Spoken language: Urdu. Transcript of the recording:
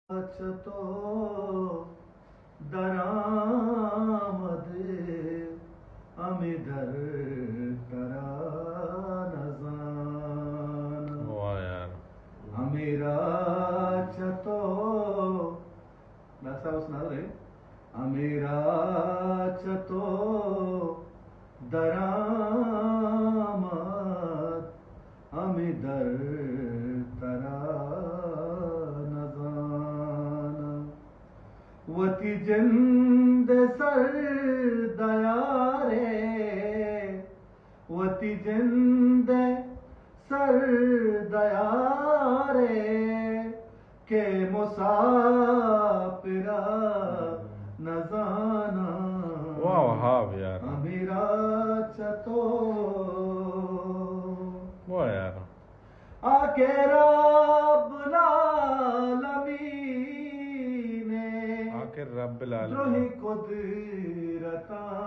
تو درآمد امی در ترا نزان واہ یار امیرا چتو صاحب سنا رہے امیرا چتو درآمد امی در ترا وتی جند سر دیارے وتی جند سر دیارے کہ مسافرہ نزانا واہ وہاب یار امیرا چتو واہ یار آکے رب العالمین آخر رب العالمین روحی قدرتاں